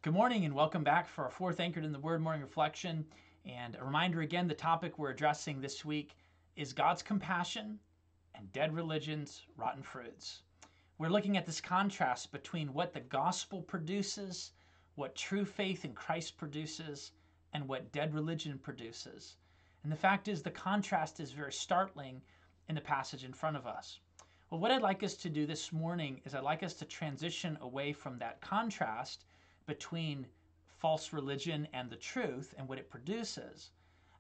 Good morning and welcome back for our fourth Anchored in the Word morning reflection. And a reminder again, the topic we're addressing this week is God's compassion and dead religion's rotten fruits. We're looking at this contrast between what the gospel produces, what true faith in Christ produces, and what dead religion produces. And the fact is, the contrast is very startling in the passage in front of us. Well, what I'd like us to do this morning is I'd like us to transition away from that contrast between false religion and the truth and what it produces.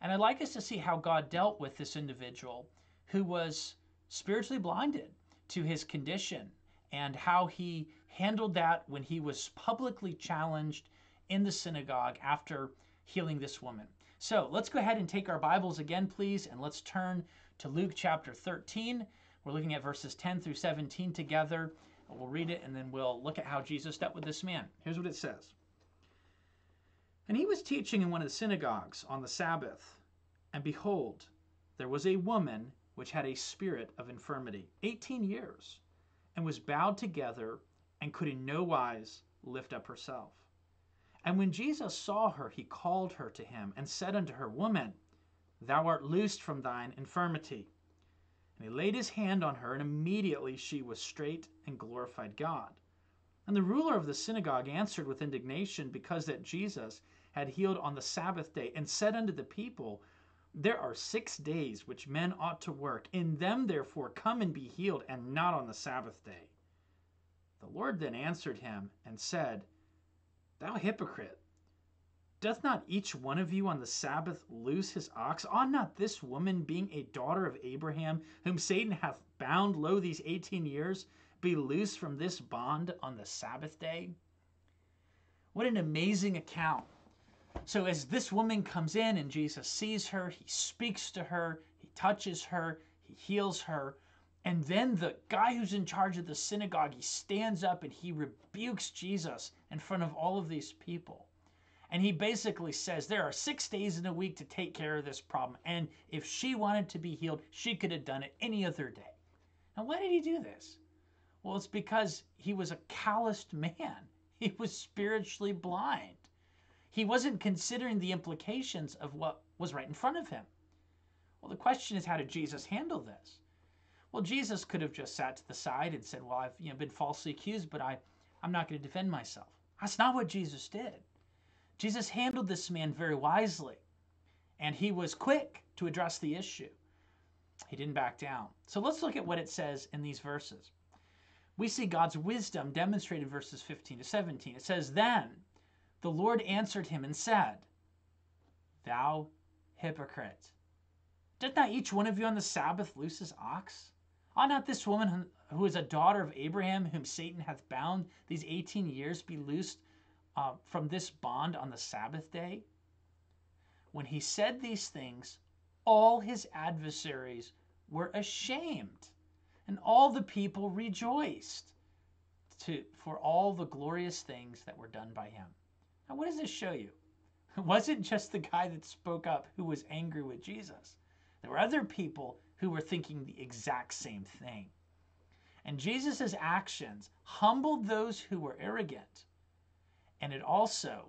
And I'd like us to see how God dealt with this individual who was spiritually blinded to his condition and how he handled that when he was publicly challenged in the synagogue after healing this woman. So let's go ahead and take our Bibles again, please, and let's turn to Luke chapter 13. We're looking at verses 10 through 17 together. We'll read it and then we'll look at how Jesus dealt with this man. Here's what it says. And he was teaching in one of the synagogues on the Sabbath. And behold, there was a woman which had a spirit of infirmity, 18 years, and was bowed together and could in no wise lift up herself. And when Jesus saw her, he called her to him and said unto her, Woman, thou art loosed from thine infirmity. And he laid his hand on her, and immediately she was straight and glorified God. And the ruler of the synagogue answered with indignation, because that Jesus had healed on the Sabbath day, and said unto the people, There are 6 days which men ought to work. In them therefore come and be healed, and not on the Sabbath day. The Lord then answered him and said, Thou hypocrite, doth not each one of you on the Sabbath loose his ox? Ought not this woman, being a daughter of Abraham, whom Satan hath bound lo these 18 years, be loosed from this bond on the Sabbath day? What an amazing account. So as this woman comes in and Jesus sees her, he speaks to her, he touches her, he heals her. And then the guy who's in charge of the synagogue, he stands up and he rebukes Jesus in front of all of these people. And he basically says there are 6 days in a week to take care of this problem. And if she wanted to be healed, she could have done it any other day. Now, why did he do this? Well, it's because he was a calloused man. He was spiritually blind. He wasn't considering the implications of what was right in front of him. Well, the question is, how did Jesus handle this? Well, Jesus could have just sat to the side and said, well, I've been falsely accused, but I'm not going to defend myself. That's not what Jesus did. Jesus handled this man very wisely, and he was quick to address the issue. He didn't back down. So let's look at what it says in these verses. We see God's wisdom demonstrated in verses 15 to 17. It says, Then the Lord answered him and said, Thou hypocrite, doth not each one of you on the Sabbath loose his ox? Ought not this woman who is a daughter of Abraham, whom Satan hath bound these 18 years, be loosed from this bond on the Sabbath day? When he said these things, all his adversaries were ashamed, and all the people rejoiced for all the glorious things that were done by him. Now, what does this show you? It wasn't just the guy that spoke up who was angry with Jesus. There were other people who were thinking the exact same thing. And Jesus' actions humbled those who were arrogant. And it also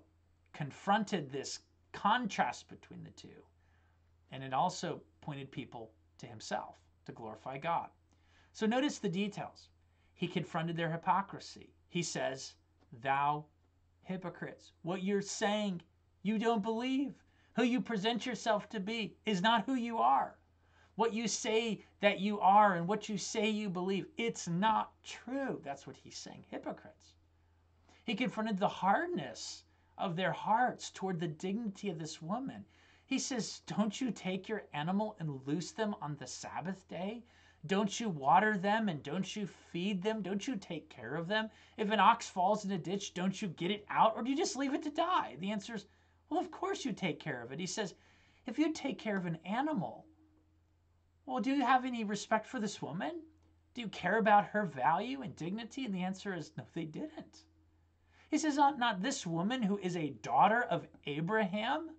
confronted this contrast between the two. And it also pointed people to himself to glorify God. So notice the details. He confronted their hypocrisy. He says, Thou hypocrites, what you're saying you don't believe. Who you present yourself to be is not who you are. What you say that you are and what you say you believe, it's not true. That's what he's saying. Hypocrites. He confronted the hardness of their hearts toward the dignity of this woman. He says, don't you take your animal and loose them on the Sabbath day? Don't you water them and don't you feed them? Don't you take care of them? If an ox falls in a ditch, don't you get it out, or do you just leave it to die? The answer is, well, of course you take care of it. He says, if you take care of an animal, well, do you have any respect for this woman? Do you care about her value and dignity? And the answer is, no, they didn't. He says, not this woman who is a daughter of Abraham,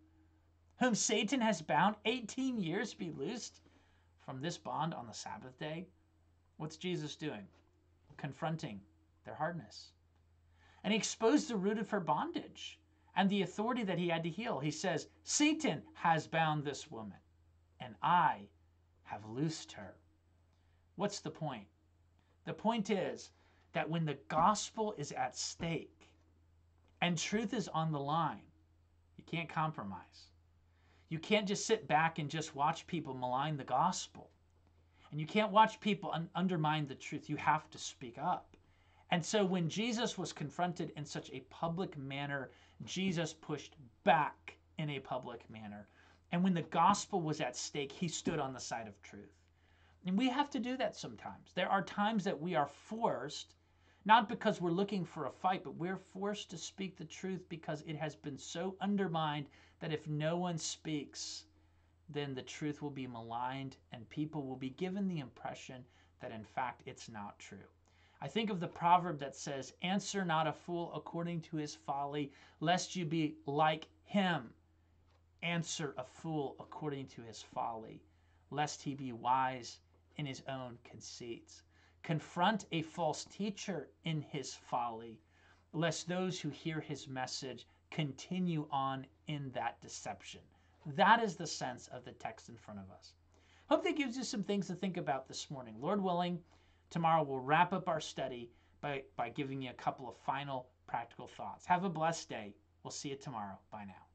whom Satan has bound 18 years, be loosed from this bond on the Sabbath day. What's Jesus doing? Confronting their hardness. And he exposed the root of her bondage and the authority that he had to heal. He says, Satan has bound this woman, and I have loosed her. What's the point? The point is that when the gospel is at stake and truth is on the line, you can't compromise. You can't just sit back and just watch people malign the gospel. And you can't watch people undermine the truth. You have to speak up. And so when Jesus was confronted in such a public manner, Jesus pushed back in a public manner. And when the gospel was at stake, he stood on the side of truth. And we have to do that sometimes. There are times that we are forced, not because we're looking for a fight, but we're forced to speak the truth because it has been so undermined that if no one speaks, then the truth will be maligned and people will be given the impression that in fact it's not true. I think of the proverb that says, answer not a fool according to his folly, lest you be like him. Answer a fool according to his folly, lest he be wise in his own conceits. Confront a false teacher in his folly, lest those who hear his message continue on in that deception. That is the sense of the text in front of us. Hope that gives you some things to think about this morning. Lord willing, tomorrow we'll wrap up our study by giving you a couple of final practical thoughts. Have a blessed day. We'll see you tomorrow. Bye now.